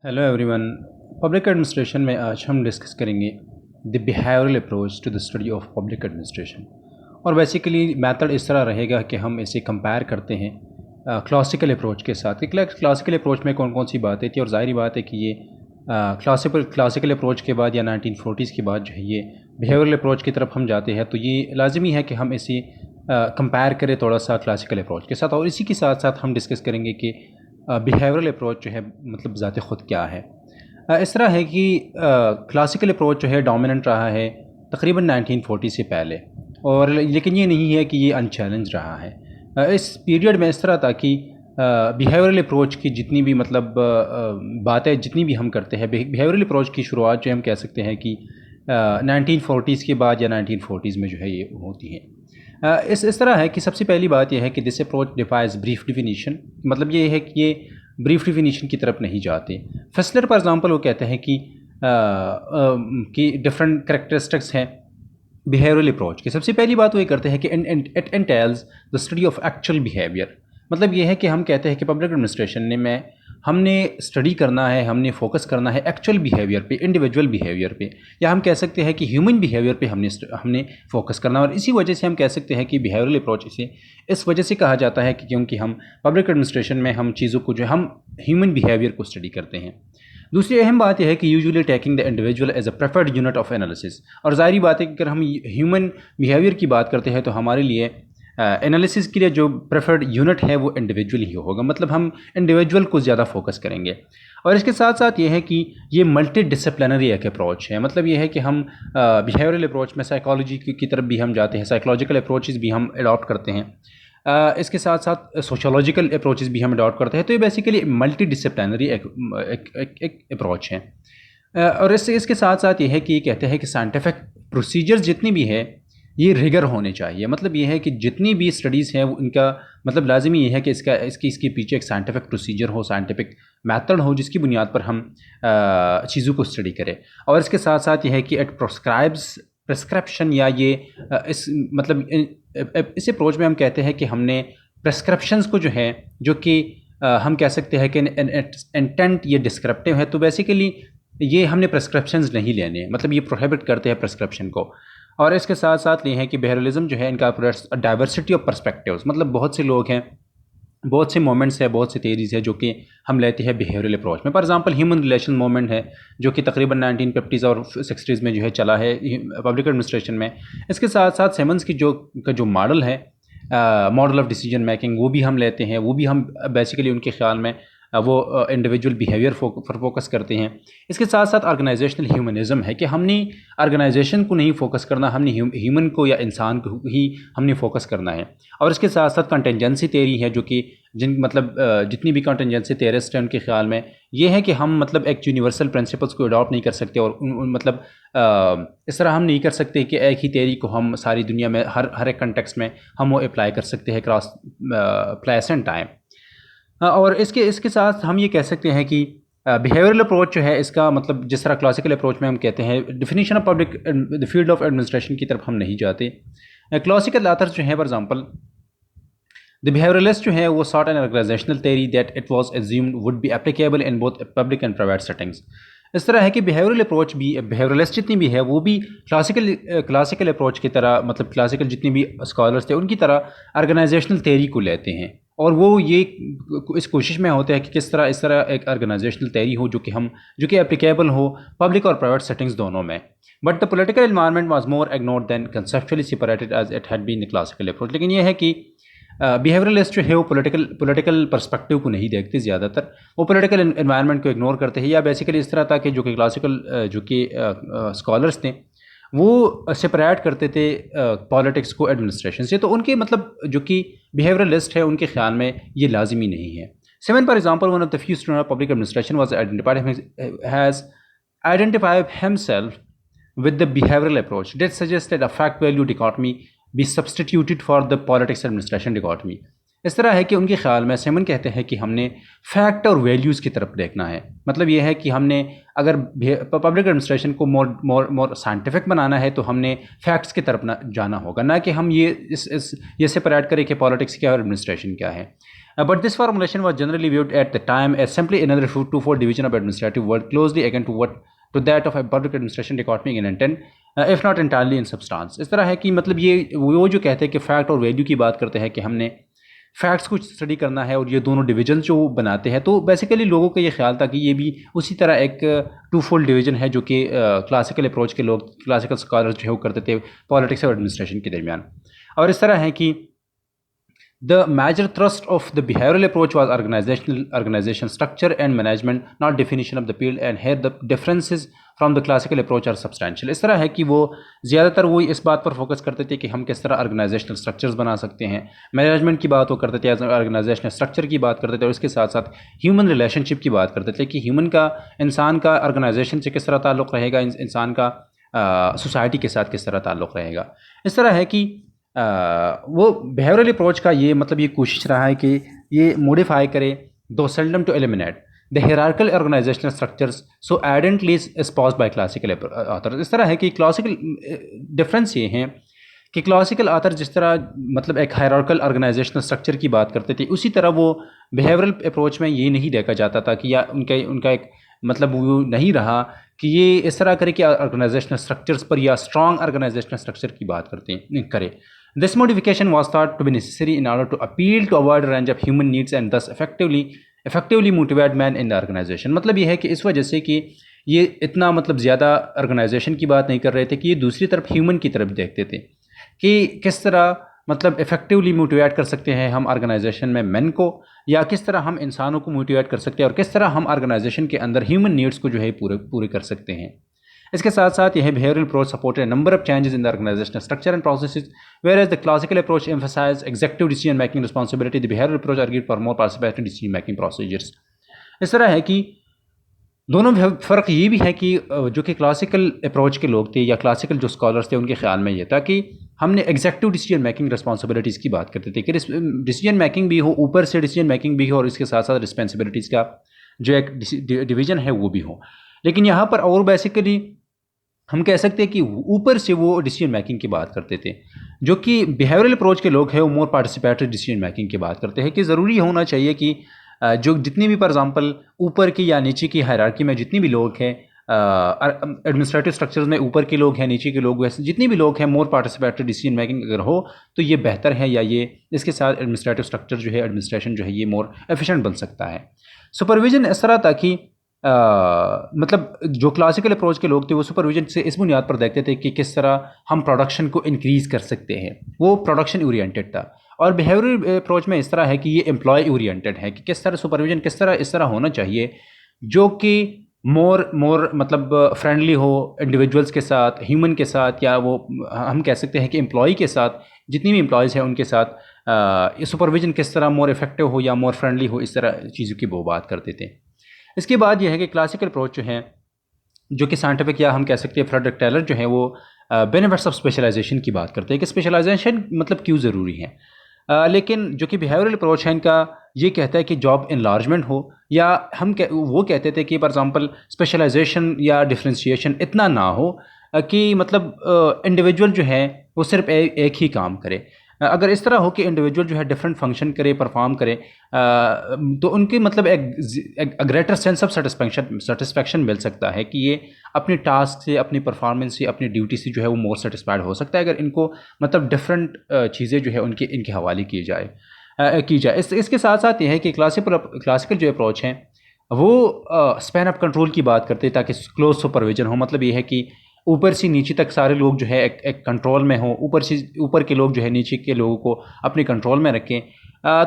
Hello everyone. Public administration में आज हम डिस्कस करेंगे the behavioural approach to the study of public administration. और बेसिकली मेथड इस तरह रहेगा कि हम इसे कंपेयर करते हैं क्लासिकल अप्रोच के साथ कि क्लासिकल अप्रोच में कौन कौन सी बातें थी। और ज़ाहिर बात है कि ये क्लासिकल अप्रोच के बाद या 1940s के बाद जो है ये बिहेवियरल अप्रोच की तरफ हम जाते हैं, तो ये लाजमी है कि हम इसे कंपेयर करें थोड़ा सा क्लासिकल अप्रोच के साथ। और इसी के साथ साथ हम डिस्कस करेंगे कि बिहेवियरल अप्रोच जो है मतलब ज़ात ख़ुद क्या है। इस तरह है कि क्लासिकल अप्रोच जो है डोमिनेंट रहा है तकरीबन 1940 से पहले, और लेकिन ये नहीं है कि ये अनचैलेंज रहा है। इस पीरियड में इस तरह था कि बिहेवियरल अप्रोच की जितनी भी मतलब बातें जितनी भी हम करते हैं, बिहेवियरल अप्रोच की शुरुआत जो हम कह सकते हैं कि 1940s के बाद या 1940s में जो है ये होती है। इस तरह है कि सबसे पहली बात यह है कि this approach defies brief definition. मतलब ये है कि ये ब्रीफ डिफिनीशन की तरफ नहीं जाते। फेस्लर फॉर एग्जांपल वो कहते हैं कि डिफरेंट करेक्टरिस्टिक्स हैं बिहेवियरल अप्रोच की। सबसे पहली बात वो ये करते हैं कि it एंटेल्स the study of actual behaviour. मतलब ये है कि हम कहते हैं कि पब्लिक एडमिनिस्ट्रेशन में हमने स्टडी करना है, हमने फोकस करना है एक्चुअल बिहेवियर पे, इंडिविजुअल बिहेवियर पे, या हम कह सकते हैं कि ह्यूमन बिहेवियर पे हमने फोकस करना। और इसी वजह से हम कह सकते हैं कि बिहेवियरल अप्रोच इसे इस वजह से कहा जाता है कि क्योंकि हम पब्लिक एडमिनिस्ट्रेशन में हम चीज़ों को जो हम ह्यूमन बिहेवियर को स्टडी करते हैं। दूसरी अहम बात यह है कि usually taking the individual as a preferred unit of analysis. और ज़ाहिर बात है कि अगर हम ह्यूमन बिहेवियर की बात करते हैं तो हमारे लिए एनालिसिस के लिए जो प्रेफर्ड यूनिट है वो इंडिविजुअल ही होगा। मतलब हम इंडिविजुअल को ज़्यादा फोकस करेंगे। और इसके साथ साथ ये है कि ये मल्टी डिसिप्लिनरी एक अप्रोच है। मतलब ये है कि हम बिहेवियरल अप्रोच में साइकोलॉजी की तरफ भी हम जाते हैं, साइकोलॉजिकल अप्रोचेस भी हम अडॉप्ट करते हैं, इसके साथ साथ सोशोलॉजिकल अप्रोचेस भी हम अडॉप्ट करते हैं। तो ये बेसिकली मल्टी डिसिप्लिनरी एक अप्रोच है। और इसके साथ साथ ये है कि ये कहते हैं कि साइंटिफिक प्रोसीजर्स जितनी भी है ये रिगर होने चाहिए। मतलब ये है कि जितनी भी स्टडीज़ हैं वो इनका मतलब लाजमी ये है कि इसके पीछे एक साइंटिफिक प्रोसीजर हो, साइंटिफिक मेथड हो, जिसकी बुनियाद पर हम चीज़ों को स्टडी करें। और इसके साथ साथ ये है कि इट प्रिस्क्रिप्शन या ये इस मतलब इस अप्रोच में हम कहते हैं कि हमने प्रिस्क्रिप्शंस को जो है जो कि हम कह सकते हैं कि इंटेंट ये डिस्क्रिप्टिव है, तो बेसिकली ये हमने प्रिस्क्रिप्शंस नहीं लेने, मतलब ये प्रोहिबिट करते हैं प्रिस्क्रिप्शन को। और इसके साथ साथ ये है कि बिहेवियरलिज्म जो है इनका डाइवर्सिटी ऑफ पर्सपेक्टिव्स। मतलब बहुत से लोग हैं, बहुत से मोमेंट्स है, बहुत से थियरीज़ है जो कि हम लेते हैं बिहेवियरल अप्रोच में। For example human relation moment है जो कि तकरीबन 1950s और 60s में जो है चला है पब्लिक एडमिनिस्ट्रेशन में। इसके साथ साथ सिमंस की जो मॉडल है, मॉडल ऑफ डिसीजन मेकिंग, वो भी हम लेते हैं। वो भी हम बेसिकली उनके ख्याल में वो इंडिविजुअल बिहेवियर पर फोकस करते हैं। इसके साथ साथ ऑर्गेनाइजेशनल ह्यूमनिज़म है कि हमने ऑर्गेनाइजेशन को नहीं फोकस करना, हमने ह्यूमन को या इंसान को ही हमने फोकस करना है। और इसके साथ साथ कंटेंजेंसी थ्योरी है जो कि जितनी भी कंटेंजेंसी थेरिस्ट हैं उनके ख्याल में ये है कि हम मतलब एक यूनिवर्सल प्रिंसिपल्स को अडॉप्ट नहीं कर सकते। और मतलब इस तरह हम नहीं कर सकते कि एक ही थ्योरी को हम सारी दुनिया में हर एक कंटेक्स्ट में हम वो अप्लाई कर सकते हैं क्रॉस प्लेस एंड टाइम। और इसके साथ हम ये कह सकते हैं कि बिहेवियरल अप्रोच जो है इसका मतलब जिस तरह क्लासिकल अप्रोच में हम कहते हैं definition of public the field of administration की तरफ हम नहीं जाते। क्लासिकल ऑथर्स जो हैं फॉर एग्जांपल द बिहेवियरलिस्ट जो है वो sought an organisational theory that it was assumed would be applicable in both public and private settings. इस तरह है कि बिहेवियरल अप्रोच भी, बिहेवियरलिस्ट जितनी भी है वो भी क्लासिकल अप्रोच की तरह, मतलब क्लासिकल जितनी भी स्कॉलर्स थे उनकी तरह ऑर्गेनाइजेशनल थ्योरी को लेते हैं। और वो ये इस कोशिश में होते हैं कि किस तरह इस तरह एक ऑर्गेनाइजेशनल थ्योरी हो जो कि एप्लीकेबल हो पब्लिक और प्राइवेट सेटिंग्स दोनों में। But the political environment was more ignored than conceptually separated as it had been the classical approach. लेकिन ये है कि बिहेवियरलिस्ट जो है वो पॉलिटिकल पर्सपेक्टिव को नहीं देखते ज़्यादातर, वो पॉलिटिकल एनवायरनमेंट को इग्नोर करते हैं। या बेसिकली इस तरह था कि जो कि क्लासिकल जो कि स्कॉलर्स थे वो सेपरेट करते थे पॉलिटिक्स को एडमिनिस्ट्रेशन से। तो उनके मतलब जो कि बिहेवियरलिस्ट है उनके ख्याल में ये लाजमी नहीं है। Seven for example one of the few student of public administration was identified himself with the behavioral approach that suggested a fact value dichotomy be substituted for the politics administration dichotomy। इस तरह है कि उनके ख्याल में semen कहते हैं कि हमने फैक्ट और वैल्यूज़ की तरफ देखना है। मतलब ये है कि हमने अगर पब्लिक एडमिनिस्ट्रेशन को मोर साइंटिफिक बनाना है तो हमने फैक्ट्स की तरफ जाना होगा, ना कि हम ये सेपरेट करें कि पॉलिटिक्स क्या है और एडमिनिस्ट्रेशन क्या है। But this formulation was generally viewed at the time as simply another twofold division of administrative work, closely akin to that of a public administration dichotomy in intent, if not entirely in substance. इस तरह है कि मतलब ये वो जो कहते हैं कि फैक्ट और वैल्यू की बात करते हैं कि हमने फैक्ट्स को स्टडी करना है और ये दोनों डिवीजन जो बनाते हैं, तो बेसिकली लोगों का ये ख्याल था कि ये भी उसी तरह एक टू फोल्ड डिवीजन है जो कि क्लासिकल अप्रोच के लोग, क्लासिकल स्कॉलर्स जो है वो करते थे पॉलिटिक्स और एडमिनिस्ट्रेशन के दरमियान। और इस तरह है कि the major thrust of the behavioral approach was organization structure and management, not definition of the field, and here the differences from the classical approach are substantial। इस तरह है कि वो ज़्यादातर वो इस बात पर फोकस करते थे कि हम किस तरह ऑर्गेनाइजेशनल स्ट्रक्चर्स बना सकते हैं, मैनेजमेंट की बात वो करते थे, ऑर्गेनाइजेशनल स्ट्रक्चर की बात करते थे, और इसके साथ साथ ह्यूमन रिलेशनशिप की बात करते थे कि ह्यूमन का, इंसान का ऑर्गेनाइजेशन से किस तरह ताल्लुक़ रहेगा, इंसान का सोसाइटी के साथ किस तरह ताल्लुक़ रहेगा। इस तरह है कि वो बिहेवियरल अप्रोच का ये मतलब ये कोशिश रहा है कि ये मॉडिफाई करे दो seldom to eliminate the hierarchical organisational structures so ardently espoused by classical author. इस तरह है कि क्लासिकल डिफरेंस ये हैं कि क्लासिकल ऑथर जिस तरह मतलब एक हायरार्किकल ऑर्गेनाइजेशनल स्ट्रक्चर की बात करते थे, उसी तरह वो बिहेवियरल अप्रोच में ये नहीं देखा जाता था कि या उनका एक मतलब वो नहीं रहा कि ये इस तरह करे कि ऑर्गेनाइजेशनल स्ट्रक्चर्स पर या स्ट्रॉन्ग ऑर्गेनाइजेशनल स्ट्रक्चर की बात करे। This modification was thought to be necessary in order to appeal to a wide range of human needs and thus effectively motivate man in the organization। मतलब ये है कि इस वजह से कि ये इतना मतलब ज़्यादा ऑर्गेनाइजेशन की बात नहीं कर रहे थे कि ये दूसरी तरफ ह्यूमन की तरफ देखते थे कि किस तरह मतलब इफ़ेक्टिवली मोटिवेट कर सकते हैं हम ऑर्गेनाइजेशन में मैन को, या किस तरह हम इंसानों को मोटिवेट कर सकते हैं, और किस तरह हम ऑर्गेनाइजेशन के अंदर ह्यूमन नीड्स को जो है पूरे कर सकते हैं। इसके साथ साथ यह behavioural approach supported number of changes in the organisational structure and processes, whereas the classical approach emphasized executive decision making responsibility, the behavioral approach argued for more participatory decision making procedures। इस तरह है कि दोनों में फ़र्क ये भी है कि जो कि क्लासिकल अप्रोच के लोग थे या क्लासिकल जो स्कॉलर्स थे, उनके ख्याल में ये था कि हमने एग्जेक्टिव डिसीजन मेकिंग रिस्पॉन्सिबिलिटीज़ की बात करते थे कि डिसीजन मेकिंग भी हो, ऊपर से डिसीजन मेकिंग भी हो, और इसके साथ साथ रिस्पॉन्सिबिलिटीज़ का जो एक डिवीज़न है वो भी हो। लेकिन यहाँ पर और बेसिकली हम कह सकते हैं कि ऊपर से वो डिसीजन मेकिंग की बात करते थे, जो कि बिहेवियरल अप्रोच के लोग हैं वो मोर पार्टिसिपेटरी डिसीजन मेकिंग की बात करते हैं कि ज़रूरी होना चाहिए कि जो जितनी भी फॉर एग्जांपल ऊपर की या नीचे की हायरार्की में जितनी भी लोग हैं, एडमिनिस्ट्रेटिव स्ट्रक्चर्स में ऊपर के लोग हैं, नीचे के लोग, वैसे जितनी भी लोग हैं, मोर पार्टिसिपेटरी डिसीजन मेकिंग अगर हो तो ये बेहतर है, या ये इसके साथ एडमिनिस्ट्रेटिव स्ट्रक्चर जो है, एडमिनिस्ट्रेशन जो है, ये मोर एफिशिएंट बन सकता है। सुपरविजन इस तरह था कि मतलब जो क्लासिकल अप्रोच के लोग थे वो सुपरविजन से इस बुनियाद पर देखते थे कि किस तरह हम प्रोडक्शन को इंक्रीज़ कर सकते हैं, वो प्रोडक्शन ओरिएंटेड था। और बिहेवियरल अप्रोच में इस तरह है कि ये एम्प्लॉय ओरिएंटेड है कि किस तरह सुपरविजन किस तरह इस तरह होना चाहिए जो कि मोर मतलब फ्रेंडली हो इंडिविजुअल्स के साथ, ह्यूमन के साथ, या वो हम कह सकते हैं कि एम्प्लॉय के साथ, जितनी भी एम्प्लॉयज़ हैं उनके साथ सुपरविजन किस तरह मोर इफेक्टिव हो या मोर फ्रेंडली हो, इस तरह चीज़ों की वो बात करते थे। इसके बाद यह है कि क्लासिकल अप्रोच जो है, जो कि साइंटिफिक या हम कह सकते हैं फ्रेडरिक टेलर जो है वो बेनिफिट्स ऑफ स्पेशलाइजेशन की बात करते हैं कि स्पेशलाइजेशन मतलब क्यों ज़रूरी है। लेकिन जो कि बिहेवियरल अप्रोच है इनका ये कहता है कि जॉब इनलार्जमेंट हो, या वो कहते थे कि फॉर एग्जांपल स्पेशलाइजेशन या डिफ्रेंशिएशन इतना ना हो कि मतलब इंडिविजुअल जो है वो सिर्फ एक ही काम करे। अगर इस तरह हो कि इंडिविजुअल जो है डिफरेंट फंक्शन करे, परफॉर्म करे, तो उनकी मतलब एक ग्रेटर सेंस ऑफ सेटिस्फैक्शन मिल सकता है कि ये अपने टास्क से, अपनी परफॉर्मेंस से, अपनी ड्यूटी से जो है वो मोर सेटिस्फाइड हो सकता है अगर इनको मतलब डिफरेंट चीज़ें जो है इनके हवाले की जाए। इसके साथ साथ ये है कि क्लासिकल जो अप्रोच हैं वो स्पैन ऑफ कंट्रोल की बात करते हैं ताकि क्लोज सुपरविजन हो। मतलब ये है कि ऊपर से नीचे तक सारे लोग जो है एक कंट्रोल में हो, ऊपर के लोग जो है नीचे के लोगों को अपने कंट्रोल में रखें।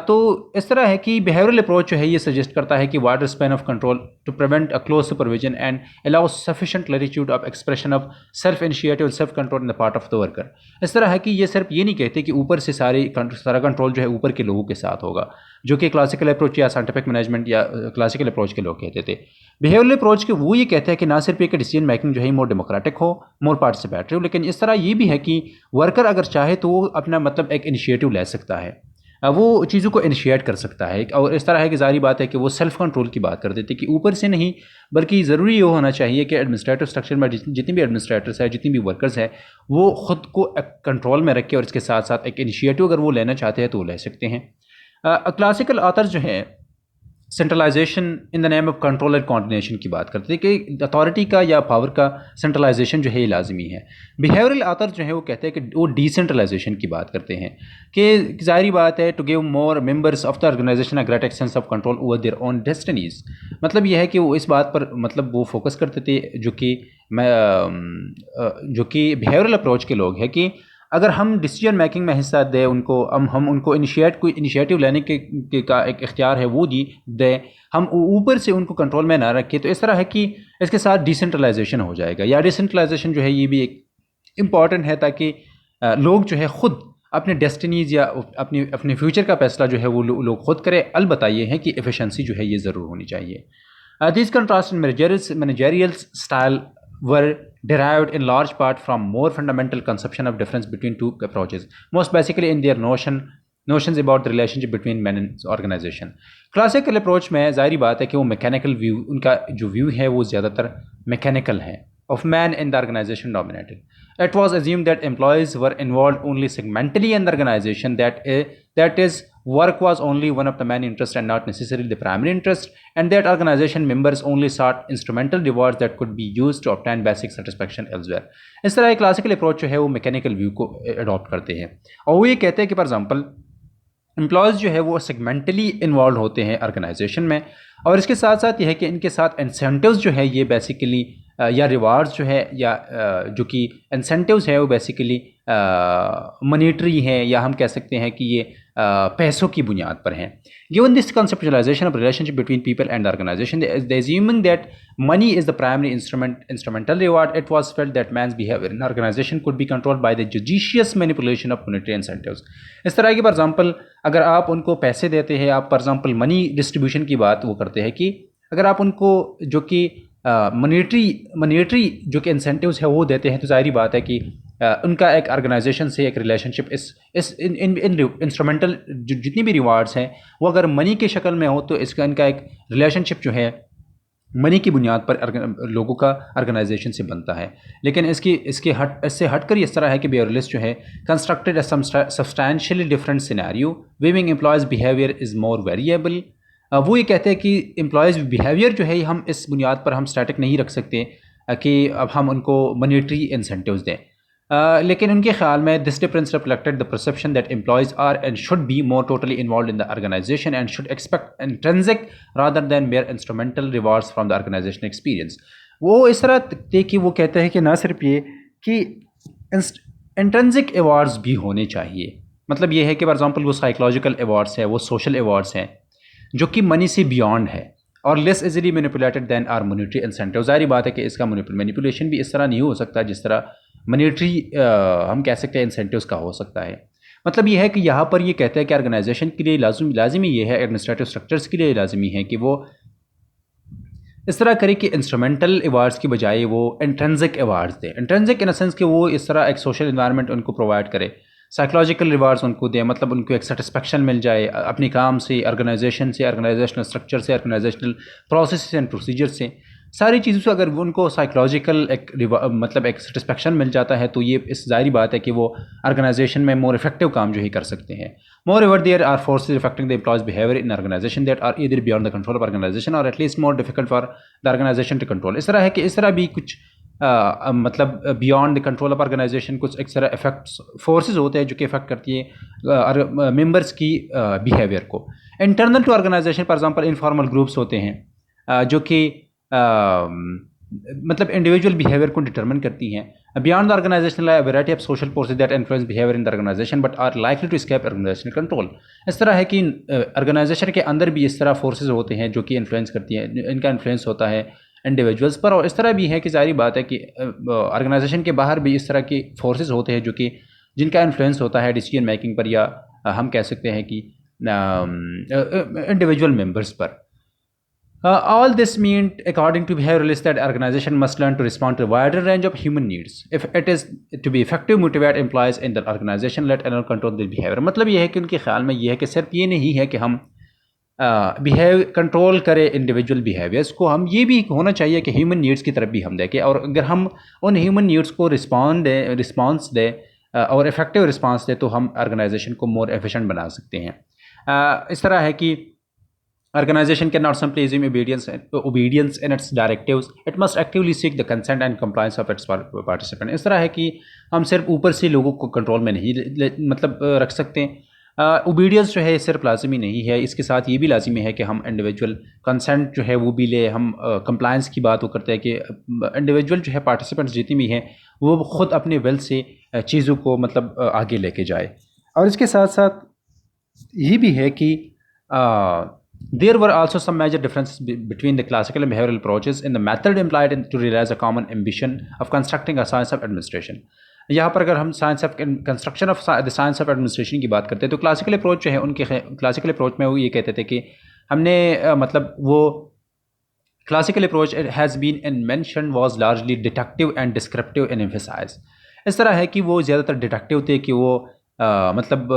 तो इस तरह है कि बिहेवियरल अप्रोच जो है ये सजेस्ट करता है कि wider span of control to prevent a close supervision and allow sufficient latitude of expression of self initiative and self control in the part of the worker. इस तरह है कि ये सिर्फ ये नहीं कहते कि ऊपर से सारा कंट्रोल जो है ऊपर के लोगों के साथ होगा, जो कि क्लासिकल अप्रोच या साइंटिफिक मैनेजमेंट या क्लासिकल अप्रोच के लोग कहते थे। बिहेवियरल अप्रोच के वो ये कहते हैं कि ना सिर्फ एक डिसीजन मेकिंग जो है मोर डेमोक्रेटिक हो, मोर पार्टिसिपेटरी हो, लेकिन इस तरह ये भी है कि वर्कर अगर चाहे तो वो अपना मतलब एक इनिशिएटिव ले सकता है, वो चीज़ों को इनिशिएट कर सकता है। और इस तरह है कि जारी बात है कि वो सेल्फ कंट्रोल की बात कर देते कि ऊपर से नहीं, बल्कि ज़रूरी ये होना चाहिए कि एडमिनिस्ट्रेटिव स्ट्रक्चर में जितनी भी एडमिनिस्ट्रेटर्स है, जितनी भी वर्कर्स है, वो ख़ुद को कंट्रोल में रखे और इसके साथ साथ एक इनिशिएटिव अगर वो लेना चाहते हैं तो वो ले सकते हैं। क्लासिकल ऑथर्स जो हैं centralisation in the name of control and coordination की बात करते हैं कि अथॉरिटी का या पावर का सेंट्रलाइजेशन जो है ये लाजमी है। बिहेवियरल ऑथर जो है वो कहते हैं कि वो डिसेंट्रलाइजेशन की बात करते हैं कि ज़ाहिरी बात है to give more members of the organisation a greater sense of control over their own destinies. मतलब यह है कि वो इस बात पर मतलब वो फोकस करते थे जो कि बिहेवियरल अप्रोच के लोग हैं कि अगर हम डिसीजन मेकिंग में हिस्सा दें उनको, हम उनको कोई इनिशिएटिव लेने का एक इख्तियार है वो दें, हम ऊपर से उनको कंट्रोल में ना रखें, तो इस तरह है कि इसके साथ डिसेंट्रलाइजेशन हो जाएगा। या डिसेंट्रलाइजेशन जो है ये भी एक इम्पॉर्टेंट है ताकि लोग जो है ख़ुद अपने डेस्टिनीज़ या अपने फ्यूचर का फैसला जो है वो लोग खुद करें। अलबत्ता ये है कि एफिशिएंसी जो है ये ज़रूर होनी चाहिए। These contrasts in managerial style were derived in large part from more fundamental conception of difference between two approaches, most basically in their notions about the relationship between men and organization. Classical approach में ज़ाहिरी बात है कि वो mechanical view, उनका जो view है वो ज़्यादातर मैकेनिकल है, of man in the organization dominated. It was assumed that employees were involved only segmentally in the organization, that is, work was only one of the main interests and not necessarily the primary interest, and that organization members only sought instrumental rewards that could be used to obtain basic satisfaction elsewhere. इस तरह classical approach जो है वो mechanical view को adopt करते हैं और वो ये कहते हैं कि फॉर एग्जांपल एम्प्लॉयज़ जो है वो सेगमेंटली इन्वॉल्व होते हैं ऑर्गेनाइजेशन में, और इसके साथ साथ ये है कि इनके साथ इंसेंटिव्स जो है ये बेसिकली या रिवार्ड्स जो है या जो कि इंसेंटिव्स है वो बेसिकली मनीटरी हैं, या हम कह सकते हैं कि ये पैसों की बुनियाद पर हैं। Given this conceptualisation of relationship between people and organisation, the assuming that money is the primary instrumental reward, it was felt that man's behaviour in organisation could be controlled by the judicious manipulation of monetary incentives. इस तरह की for example अगर आप उनको पैसे देते हैं, आप फॉर एग्जांपल मनी डिस्ट्रीब्यूशन की बात वो करते हैं कि अगर आप उनको जो कि मॉनेटरी जो कि इंसेंटिव्स है वो देते हैं, तो ज़ाहिरी बात है कि उनका एक ऑर्गेनाइजेशन से एक रिलेशनशिप इस इन इंस्ट्रूमेंटल जितनी भी रिवार्ड्स हैं वो अगर मनी के शक्ल में हो, तो इनका एक रिलेशनशिप जो है मनी की बुनियाद पर लोगों का ऑर्गेनाइजेशन से बनता है। लेकिन इससे हटकर इस तरह है कि बिहेवियरलिस्ट जो है constructed a substantially different scenario, weaving employees behaviour is more variable. वो ये कहते हैं कि एम्प्लॉयज़ बिहेवियर जो है हम इस बुनियाद पर हम स्टैटिक नहीं रख सकते कि अब हम उनको मॉनेटरी इंसेंटिव्स दें। लेकिन उनके ख्याल में this difference reflected the perception that employees are and should be more totally involve in the organisation and should expect intrinsic rather than mere instrumental rewards from the organisation experience. वो इस तरह थे कि वो कहते हैं कि ना सिर्फ ये कि इंट्रिंसिक अवार्ड्स भी होने चाहिए, मतलब ये है कि फॉर एग्जांपल वो साइकोलॉजिकल अवार्ड्स है, वो सोशल अवार्ड्स हैं जो कि मनी से बियॉन्ड है और less easily manipulated than are monetary incentive. ज़ाहिर बात है कि इसका मैनिपुलेशन भी इस तरह नहीं हो सकता जिस तरह मॉनेटरी हम कह सकते हैं इंसेंटिव्स का हो सकता है। मतलब ये है कि यहाँ पर ये कहते हैं कि ऑर्गेनाइजेशन के लिए लाजमी ये है, एडमिनिस्ट्रेटिव स्ट्रक्चर्स के लिए लाजमी है कि वो इस तरह करे कि इंस्ट्रूमेंटल अवार्ड्स की बजाय वो इंट्रिंसिक अवार्ड्स दें। इंट्रिंसिक इन द सेंस कि वो इस तरह एक सोशल इन्वायरमेंट उनको प्रोवाइड करे, साइकोलॉजिकल रिवार्ड्स उनको दें, मतलब उनको एक सेटिस्फेक्शन मिल जाए अपने काम से, ऑर्गेनाइजेशन से, ऑर्गेनाइजेशनल स्ट्रक्चर से, ऑर्गेनाइजेशनल प्रोसेस एंड प्रोसीजर से, सारी चीज़ों से अगर उनको साइकोलॉजिकल मतलब एक सेटिस्फेक्शन मिल जाता है, तो ये इस ज़ाहिर बात है कि वो ऑर्गेनाइजेशन में मोर इफेक्टिव काम जो ही कर सकते हैं। Moreover there are forces affecting the employees behaviour in organisation that are either beyond the control of organisation और at least more difficult for the organisation to control. इस तरह है कि इस तरह भी कुछ मतलब beyond the control of organisation कुछ एक तरह इफेक्ट्स फोर्सेज होते हैं जो कि इफेक्ट करती है मेंबर्स की बिहेवियर को। Internal to organisation for example informal groups होते हैं जो कि मतलब इंडिविजुअल बिहेवियर को डिटरमिन करती हैं। Beyond the organisation variety of social forces that influence behaviour in the organisation but are likely to escape organisational control. इस तरह है कि ऑर्गेनाइजेशन के अंदर भी इस तरह फोर्सेज होते हैं जो कि इन्फ्लुएंस करती हैं, इनका इन्फ्लुएंस होता है इंडिविजुअल्स पर। और इस तरह भी है कि जाहिर बात है कि ऑर्गेनाइजेशन के बाहर भी इस तरह की फोर्सेस होते हैं जो कि जिनका इन्फ्लुएंस होता है डिसीजन मेकिंग पर, या हम कह सकते हैं कि इंडिविजुअल मेंबर्स पर। All this meant, according to behavioralists, that organization must learn to respond to a wider range of human needs if it is to be effective motivate employees in the organization, let alone control their behavior। मतलब ये है कि उनके ख्याल में ये है कि सिर्फ ये नहीं है कि हम कंट्रोल करें इंडिविजुअल बिहेवियर्स को, हम ये भी होना चाहिए कि ह्यूमन नीड्स की तरफ भी हम देखें, और अगर हम उन ह्यूमन नीड्स को रिस्पॉन्स दें और इफेक्टिव रिस्पॉन्स दें तो हम ऑर्गेनाइजेशन को मोर एफिशिएंट बना सकते हैं। इस तरह है कि organization cannot simply assume obedience in its directives. It must actively seek the consent and compliance of its participant. इस तरह है कि हम सिर्फ ऊपर से लोगों को कंट्रोल में नहीं मतलब रख सकते हैं। ओबीडियंस जो है सिर्फ लाजमी नहीं है, इसके साथ ये भी लाजमी है कि हम इंडिविजुअल कंसेंट जो है वो भी ले। हम कंप्लायंस की बात वो करते हैं कि इंडिविजुअल जो है पार्टिसिपेंट्स जितनी भी हैं वो ख़ुद अपने विल से चीज़ों को मतलब आगे लेके जाए। और इसके साथ साथ ये भी है कि there were also some major differences between the classical and behavioral approaches in the method employed to realize a common ambition of constructing a science of administration. यहाँ पर अगर हम science of construction of the science of administration की बात करते हैं तो classical approach जो है उनके क्लासिकल अप्रोच में वो ये कहते थे कि हमने मतलब वो classical approach has been in mention was largely deductive and descriptive in emphasise. इस तरह है कि वो ज़्यादातर डिडक्टिव थे कि वो मतलब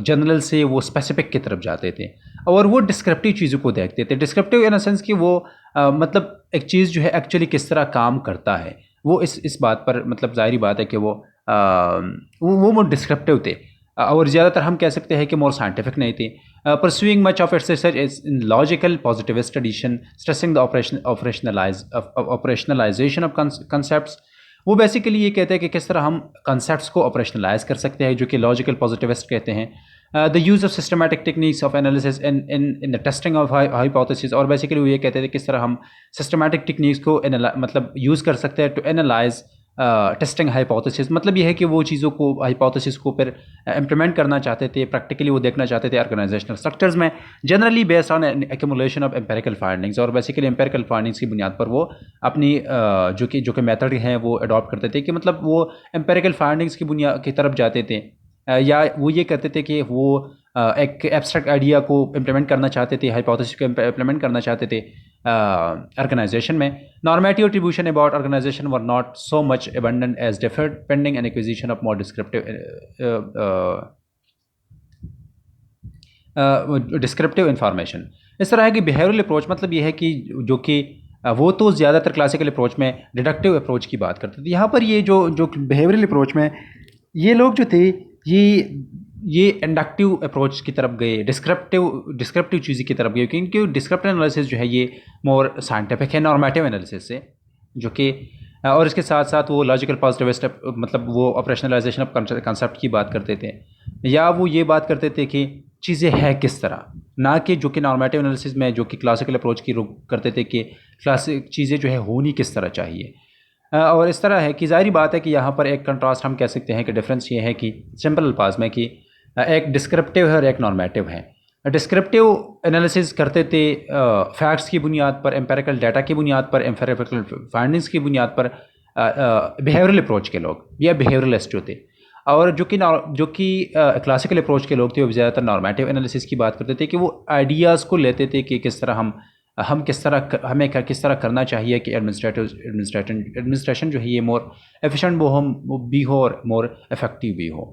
जनरल से वो स्पेसिफिक की तरफ जाते थे और वो डिस्क्रिप्टिव चीज़ों को देखते थे। डिस्क्रिप्टिव इन सेंस कि वो मतलब एक चीज़ जो है एक्चुअली किस तरह काम करता है वो इस बात पर मतलब ज़ाहिरी बात है कि वो डिस्क्रिप्टिव थे और ज़्यादातर हम कह सकते हैं कि मोर साइंटिफिक नहीं थे। Pursuing much of its research is in logical positivist tradition stressing the operationalisation of concepts. वो बेसिकली ये कहते हैं कि किस तरह हम कंसेप्ट्स को ऑपरेशनलाइज कर सकते हैं, जो कि लॉजिकल पॉजिटिविस्ट कहते हैं। The use of systematic techniques of analysis in the testing of hypothesis. और बेसिकली वो ये कहते थे किस तरह हम सिस्टमैटिक टेक्निक्स को मतलब यूज़ कर सकते हैं टू एनालाइज टेस्टिंग हाइपोथेसिस। मतलब ये है कि वो चीज़ों को हाइपोथेसिस को फिर इम्प्लीमेंट करना चाहते थे, प्रैक्टिकली वो देखना चाहते थे ऑर्गेनाइजेशनल स्ट्रक्चर्स में, generally based on accumulation of empirical findings. और बेसिकली एम्पेरिकल फाइंडिंग्स की बुनियाद पर वो अपनी जो कि मेथड हैं वो अडॉप्ट करते थे कि मतलब वो एम्पेरिकल फाइंडिंग्स की बुनियाद की तरफ जाते थे या वो ये करते थे कि वो एक एब्स्ट्रैक्ट आइडिया को इम्प्लीमेंट करना चाहते थे, हाइपोथेसिस को इम्प्लीमेंट करना चाहते थे ऑर्गेनाइजेशन में। Normative attribution about organisation were not so much abundant as deferred pending and acquisition of more descriptive information. इस तरह है कि बिहेवियरल अप्रोच मतलब ये है कि जो कि वो तो ज़्यादातर क्लासिकल अप्रोच में डिडक्टिव अप्रोच की बात करते थे। यहाँ पर ये जो बिहेवियरल अप्रोच में ये लोग जो थे ये इंडक्टिव अप्रोच की तरफ गए, डिस्क्रिप्टिव चीज़ की तरफ गए, क्योंकि डिस्क्रिप्टिव एनालिसिस जो है ये मोर साइंटिफिक है नॉर्मेटिव एनालिसिस से, जो कि और इसके साथ साथ वो लॉजिकल पॉजिटिविस्ट मतलब वो ऑपरेशनलाइजेशन ऑफ कंसेप्ट की बात करते थे, या वो ये बात करते थे कि चीज़ें हैं किस तरह, ना कि जो कि नॉर्मेटिव एनालिसिस में जो कि क्लासिकल अप्रोच की रुख करते थे कि क्लासिक चीज़ें जो है होनी किस तरह चाहिए। और इस तरह है कि ज़ाहिरी बात है कि यहाँ पर एक कंट्रास्ट हम कह सकते हैं कि डिफरेंस ये है कि सिंपल अल्फाज में कि एक डिस्क्रिप्टिव है और एक नॉर्मेटिव है। डिस्क्रिप्टिव एनालिसिस करते थे फैक्ट्स की बुनियाद पर, एम्पेरिकल डाटा की बुनियाद पर, एम्पेरिकल फाइंडिंग्स की बुनियाद पर बिहेवियरल अप्रोच के लोग या बिहेवियरलिस्ट जो थे। और जो कि क्लासिकल अप्रोच के लोग थे वो ज़्यादातर नॉर्मेटिव एनालिसिस की बात करते थे कि वो आइडियाज़ को लेते थे कि किस तरह हमें किस तरह करना चाहिए कि एडमिनिस्ट्रेशन जो है ये मोर एफिशिएंट भी हो और मोर इफेक्टिव भी हो।